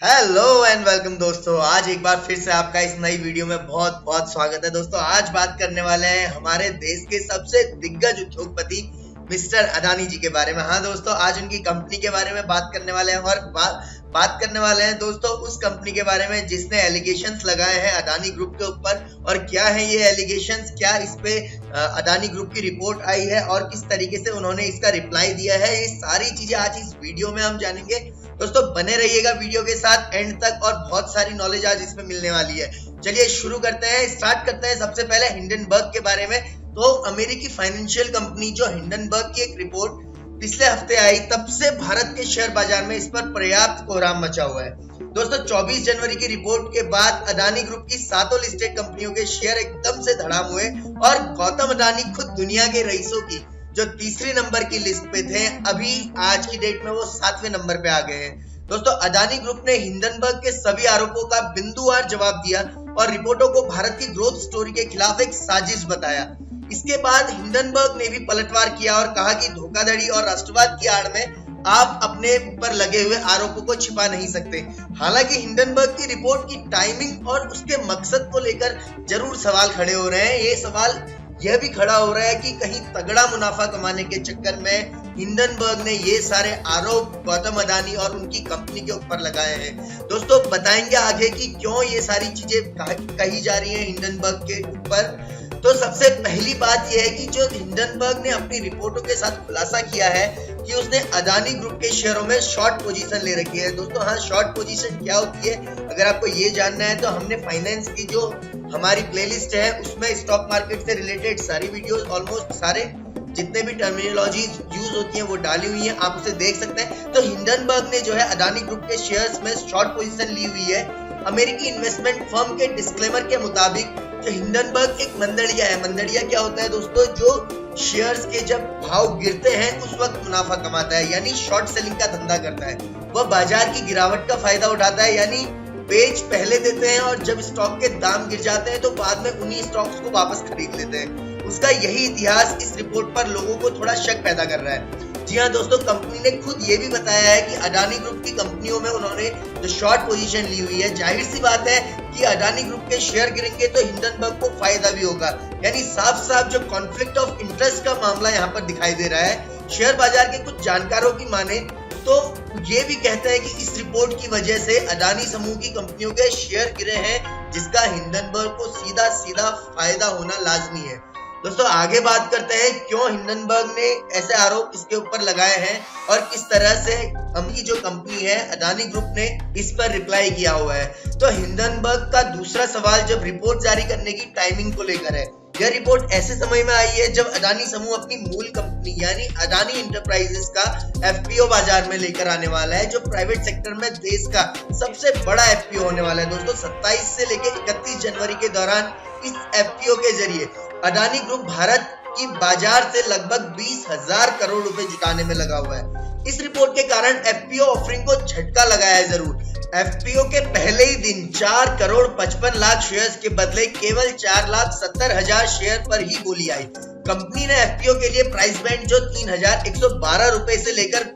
Hello and welcome दोस्तों। आज एक बार फिर से आपका इस नई वीडियो में बहुत बहुत स्वागत है। दोस्तों आज बात करने वाले हैं हमारे देश के सबसे दिग्गज उद्योगपति मिस्टर अदानी जी के बारे में। हाँ दोस्तों, आज उनकी कंपनी के बारे में बात करने वाले हैं और बात करने वाले हैं दोस्तों उस कंपनी के बारे में जिसने एलिगेशंस लगाए हैं अदानी ग्रुप के ऊपर। और क्या है ये एलिगेशंस, क्या इस पे अदानी ग्रुप की रिपोर्ट आई है और किस तरीके से उन्होंने इसका रिप्लाई दिया है, ये सारी चीजें आज इस वीडियो में हम जानेंगे। दोस्तों बने रहिएगा वीडियो के साथ एंड तक और बहुत सारी नॉलेज आज इसमें मिलने वाली है। चलिए शुरू करते हैं, स्टार्ट करते हैं सबसे पहले हिंडनबर्ग के बारे में। तो अमेरिकी फाइनेंशियल कंपनी जो हिंडनबर्ग की एक रिपोर्ट पिछले हफ्ते आई, तब से भारत के शेयर बाजार में इस पर पर्याप्त कोहराम मचा हुआ है। दोस्तों 24 जनवरी की रिपोर्ट के बाद अदानी ग्रुप की सातों लिस्टेड कंपनियों के शेयर एकदम से धड़ाम हुए और गौतम अदानी खुद दुनिया के रईसों की जो तीसरे नंबर की लिस्ट पे थे, अभी आज की डेट में वो 7वें नंबर पे आ गए हैं। दोस्तों अदानी ग्रुप ने हिंडनबर्ग के सभी आरोपों का बिंदुवार जवाब दिया और रिपोर्टों को भारत की ग्रोथ स्टोरी के खिलाफ एक साजिश बताया। इसके बाद हिंडनबर्ग ने भी पलटवार किया और कहा कि धोखाधड़ी और राष्ट्रवाद की आड़ में आप अपने ऊपर लगे हुए आरोपों को छिपा नहीं सकते। हालांकि हिंडनबर्ग की रिपोर्ट की टाइमिंग और उसके मकसद को लेकर जरूर सवाल खड़े हो रहे हैं। ये सवाल यह भी खड़ा हो रहा है कि कहीं तगड़ा मुनाफा कमाने के चक्कर में हिंडनबर्ग ने ये सारे आरोप गौतम अदानी और उनकी कंपनी के ऊपर लगाए हैं। दोस्तों बताएंगे आगे कि क्यों ये सारी चीजें कही जा रही हैं हिंडनबर्ग के ऊपर। तो सबसे पहली बात यह है कि जो हिंडनबर्ग ने अपनी रिपोर्टों के साथ खुलासा किया है कि उसने अदानी ग्रुप के शेयरों में शॉर्ट पोजीशन ले रखी है। दोस्तों हाँ, शॉर्ट पोजीशन क्या होती है अगर आपको ये जानना है तो हमने फाइनेंस की जो हमारी प्लेलिस्ट है उसमें स्टॉक मार्केट से रिलेटेड सारी वीडियोस, ऑलमोस्ट सारे जितने भी टर्मिनोलॉजी यूज होती है वो डाली हुई है, आप उसे देख सकते हैं। तो हिंडनबर्ग ने जो है अदानी ग्रुप के शेयर्स में शॉर्ट पोजीशन ली हुई है। अमेरिकी इन्वेस्टमेंट फर्म के डिस्क्लेमर के मुताबिक जो हिंडनबर्ग एक मंदड़िया है। मंदड़िया क्या होता है दोस्तों? जो शेयर्स के जब भाव गिरते हैं उस वक्त मुनाफा कमाता है, यानी शॉर्ट सेलिंग का धंधा करता है। वह बाजार की गिरावट का फायदा उठाता है, यानी बेच पहले देते हैं और जब स्टॉक के दाम गिर जाते हैं तो बाद में उन्हीं स्टॉक्स को वापस खरीद लेते हैं। उसका यही इतिहास इस रिपोर्ट पर लोगों को थोड़ा शक पैदा कर रहा है। जी हाँ दोस्तों, कंपनी ने खुद ये भी बताया है कि अडानी ग्रुप की कंपनियों में उन्होंने जो शॉर्ट पोजीशन ली हुई है, जाहिर सी बात है कि अडानी ग्रुप के शेयर गिरेंगे तो हिंडनबर्ग को फायदा भी होगा। यानी साफ साफ जो कॉन्फ्लिक्ट ऑफ इंटरेस्ट का मामला यहाँ पर दिखाई दे रहा है। शेयर बाजार के कुछ जानकारों की माने तो ये भी कहते हैं कि इस रिपोर्ट की वजह से अदानी समूह की कंपनियों के शेयर गिरे हैं, जिसका हिंडनबर्ग को सीधा सीधा फायदा होना लाजमी है। दोस्तों आगे बात करते हैं क्यों हिंडनबर्ग ने ऐसे आरोप इसके ऊपर लगाए हैं और किस तरह से उनकी जो कंपनी है अदानी ग्रुप ने इस पर रिप्लाई किया हुआ है। तो हिंडनबर्ग का दूसरा सवाल जब रिपोर्ट जारी करने की टाइमिंग को लेकर है। यह रिपोर्ट ऐसे समय में आई है जब अदानी समूह अपनी मूल कंपनी यानी अदानी एंटरप्राइजेस का एफपीओ बाजार में लेकर आने वाला है, जो प्राइवेट सेक्टर में देश का सबसे बड़ा एफपीओ होने वाला है। दोस्तों 27 से लेकर 31 जनवरी के दौरान इस एफपीओ के जरिए अदानी ग्रुप भारत की बाजार से लगभग 20,000 करोड़ रुपए जुटाने में लगा हुआ है। इस रिपोर्ट के कारण एफपीओ ऑफरिंग को झटका लगाया है जरूर। एफपीओ के पहले ही दिन 4 करोड़ 55 लाख शेयर्स के बदले केवल 4,70,000 शेयर पर ही बोली आई। कंपनी ने एफपीओ के लिए प्राइस बैंड जो 3,112 रुपए से लेकर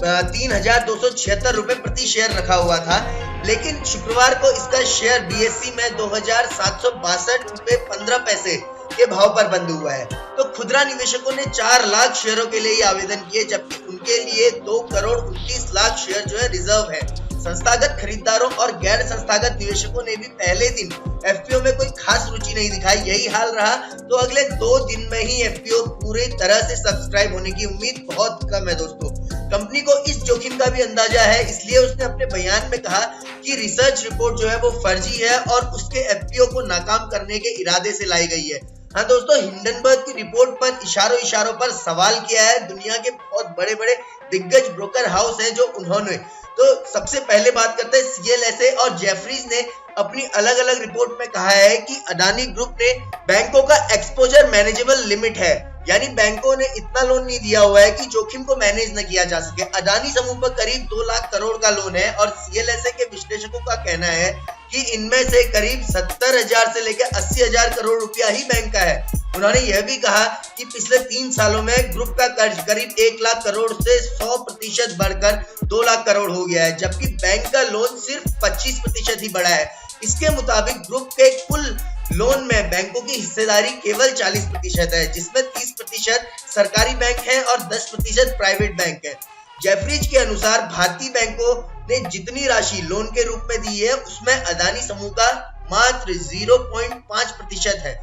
3,276 रुपए प्रति शेयर रखा हुआ था, लेकिन शुक्रवार को इसका शेयर बीएसई में 2,762 रुपए 15 पैसे के भाव पर बंद हुआ है। तो खुदरा निवेशकों ने 4 लाख शेयरों के लिए आवेदन किए, जबकि उनके लिए 2 करोड़ 29 लाख शेयर जो है रिजर्व है। संस्थागत खरीदारों और गैर संस्थागत निवेशकों ने भी पहले दिन एफपीओ में कोई खास रुचि नहीं दिखाई। यही हाल रहा तो अगले 2 दिन में ही एफपीओ पूरी तरह से सब्सक्राइब होने की उम्मीद बहुत कम है। दोस्तों कंपनी को इस जोखिम का भी अंदाजा है, इसलिए उसने अपने बयान में कहा कि रिसर्च रिपोर्ट जो है वो फर्जी है और उसके एफपीओ को नाकाम करने के इरादे से लाई गई है। हाँ दोस्तों, हिंडनबर्ग की रिपोर्ट पर इशारों पर सवाल किया है दुनिया के बहुत बड़े बड़े दिग्गज ब्रोकर हाउस हैं जो उन्होंने। तो सबसे पहले बात करते हैं सीएलएसए और जेफरीज ने अपनी अलग अलग रिपोर्ट में कहा है कि अदानी ग्रुप ने बैंकों का एक्सपोजर मैनेजेबल लिमिट है, यानी बैंकों ने इतना लोन नहीं दिया हुआ है कि जोखिम को मैनेज न किया जा सके। अदानी समूह पर करीब 2 लाख करोड़ का लोन है और सीएलएसए के विश्लेषकों का कहना है कि इनमें से करीब 70,000 से लेकर 80,000 करोड़ रुपया ही बैंक का है। उन्होंने यह भी कहा कि पिछले 3 सालों में ग्रुप का कर्ज करीब 1 लाख करोड़ से 100% बढ़कर 2 लाख करोड़ हो गया है, जबकि बैंक का लोन सिर्फ 25% ही बढ़ा है। इसके मुताबिक ग्रुप के कुल लोन में बैंकों की हिस्सेदारी केवल 40% है, जिसमें 30% सरकारी बैंक है और 10% प्राइवेट बैंक है। जेफरीज के अनुसार भारतीय बैंकों ने जितनी राशि लोन के रूप में दी है, उसमें अदानी समूह का मात्र 0.5% है।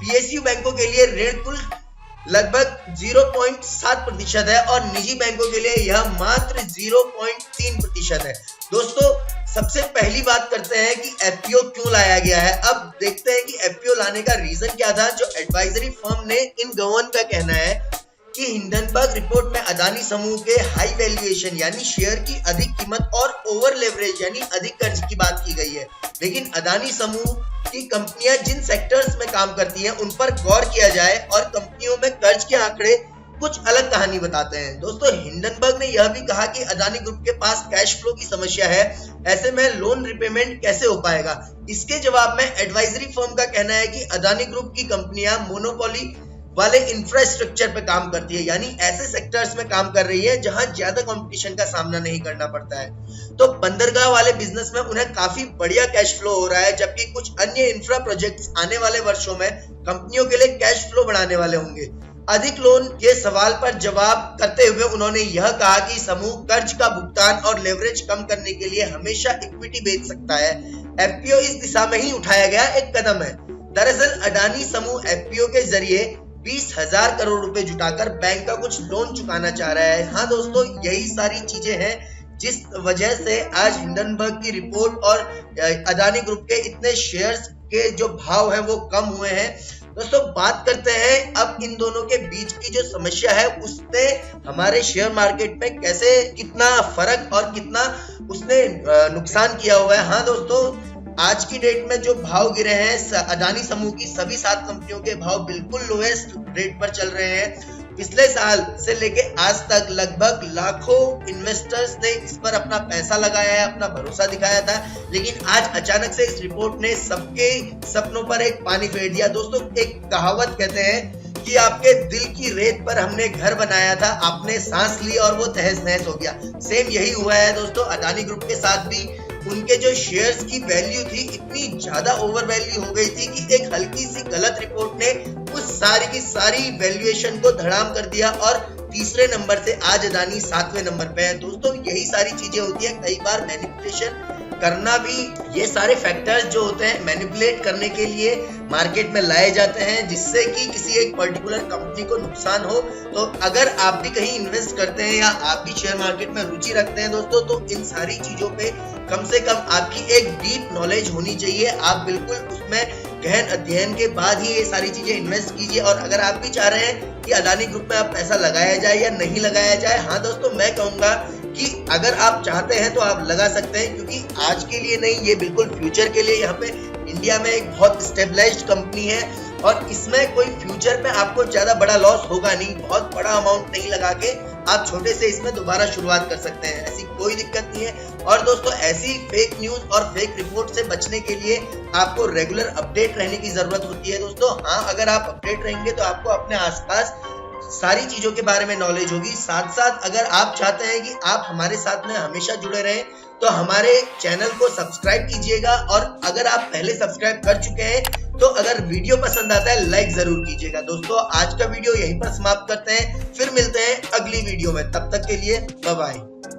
पीएसयू बैंकों के लिए ऋण कुल लगभग 0.7% है और निजी बैंकों के लिए यह मात्र 0.3% है। दोस्तों, सबसे पहली बात करते हैं कि एफपीओ क्यों लाया गया है। अब देखते हैं कि एफपीओ लाने का रीजन क्या था। जो एडवाइजरी फर्म ने InGovern का कहना है कि हिंडनबर्ग रिपोर्ट में अदानी समूह के हाई वैल्यूएशन यानी शेयर की अधिक कीमत और ओवर लेवरेज यानी अधिक कर्ज की बात की गई है, लेकिन अदानी समूह की कंपनियां जिन सेक्टर्स में काम करती हैं उन पर गौर किया जाए और कंपनियों में कर्ज के आंकड़े कुछ अलग कहानी बताते हैं। दोस्तों, हिंडनबर्ग ने यह भी कहा कि अदानी ग्रुप के पास कैश फ्लो की समस्या है, ऐसे में लोन रिपेमेंट कैसे हो पाएगा। इसके जवाब में एडवाइजरी फर्म का कहना है कि अदानी ग्रुप की कंपनियां मोनोपोली वाले इंफ्रास्ट्रक्चर पे काम करती है, यानी ऐसे सेक्टर्स में काम कर रही है जहां ज्यादा कंपटीशन का सामना नहीं करना पड़ता है। तो बंदरगाह वाले बिजनेस में उन्हें काफी बढ़िया कैश फ्लो हो रहा है, जबकि कुछ अन्य इंफ्रा प्रोजेक्ट्स आने वाले वर्षों में कंपनियों के लिए कैश फ्लो बढ़ाने वाले होंगे। अधिक लोन के सवाल पर जवाब करते हुए उन्होंने यह कहा कि समूह कर्ज का भुगतान और लेवरेज कम करने के लिए हमेशा इक्विटी बेच सकता है। एफपीओ इस दिशा में ही उठाया गया एक कदम है। दरअसल अडानी समूह एफपीओ के जरिए 20,000 करोड़ रुपए जुटाकर बैंक का कुछ लोन चुकाना चाह रहा है। हाँ दोस्तों, यही सारी चीजें हैं जिस वजह से आज हिंडनबर्ग की रिपोर्ट और अदानी ग्रुप के इतने शेयर्स के जो भाव है वो कम हुए हैं। दोस्तों, बात करते हैं अब इन दोनों के बीच की जो समस्या है उसने हमारे शेयर मार्केट में कैसे कितना फर्क और कितना उसने नुकसान किया हुआ है। हाँ दोस्तों, आज की डेट में जो भाव गिरे हैं, अदानी समूह की सभी 7 कंपनियों के भाव बिल्कुल लोएस्ट रेट पर चल रहे हैं। पिछले साल से लेके आज तक लगभग लाखों इन्वेस्टर्स ने इस पर अपना पैसा लगाया है, अपना भरोसा दिखाया था, लेकिन आज अचानक से इस रिपोर्ट ने सबके सपनों पर एक पानी फेर दिया। दोस्तों, एक कहावत कहते हैं कि आपके दिल की रेत पर हमने घर बनाया था, आपने सांस ली और वो तहस नहस हो गया। सेम यही हुआ है दोस्तों अदानी ग्रुप के साथ भी। उनके जो शेयर्स की वैल्यू थी इतनी ज्यादा ओवर वैल्यू हो गई थी कि एक हल्की सी गलत रिपोर्ट ने उस सारी की सारी वैल्यूएशन को धड़ाम कर दिया और तीसरे नंबर से आज अदानी 7वें नंबर पे है। दोस्तों, यही सारी चीजें होती है। कई बार मैनिपुलेशन करना भी, ये सारे फैक्टर्स जो होते हैं मैनिपुलेट करने के लिए मार्केट में लाए जाते हैं जिससे कि किसी एक पर्टिकुलर कंपनी को नुकसान हो। तो अगर आप भी कहीं इन्वेस्ट करते हैं या आप भी शेयर मार्केट में रुचि रखते हैं दोस्तों, तो इन सारी चीजों पे कम से कम आपकी एक डीप नॉलेज होनी चाहिए। आप बिल्कुल उसमें गहन अध्ययन के बाद ही ये सारी चीजें इन्वेस्ट कीजिए। और अगर आप भी चाह रहे हैं कि अदानी ग्रुप में आप पैसा लगाया जाए या नहीं लगाया जाए, हाँ दोस्तों, मैं कहूंगा कि अगर आप चाहते हैं तो आप लगा सकते हैं, क्योंकि आज के लिए नहीं, ये बिल्कुल फ्यूचर के लिए यहाँ पे इंडिया में एक बहुत स्टेबलाइज्ड कंपनी है और इसमें कोई फ्यूचर में आपको ज्यादा बड़ा लॉस होगा नहीं। बहुत बड़ा अमाउंट नहीं लगा के आप छोटे से इसमें दोबारा शुरुआत कर सकते हैं, ऐसी कोई दिक्कत नहीं है। और दोस्तों, ऐसी फेक न्यूज और फेक रिपोर्ट से बचने के लिए आपको रेगुलर अपडेट रहने की जरूरत होती है दोस्तों। हाँ, अगर आप अपडेट रहेंगे तो आपको अपने आसपास सारी चीजों के बारे में नॉलेज होगी। साथ साथ अगर आप चाहते हैं कि आप हमारे साथ में हमेशा जुड़े रहें तो हमारे चैनल को सब्सक्राइब कीजिएगा। और अगर आप पहले सब्सक्राइब कर चुके हैं तो अगर वीडियो पसंद आता है लाइक जरूर कीजिएगा। दोस्तों, आज का वीडियो यहीं पर समाप्त करते हैं, फिर मिलते हैं अगली वीडियो में। तब तक के लिए बाय बाय।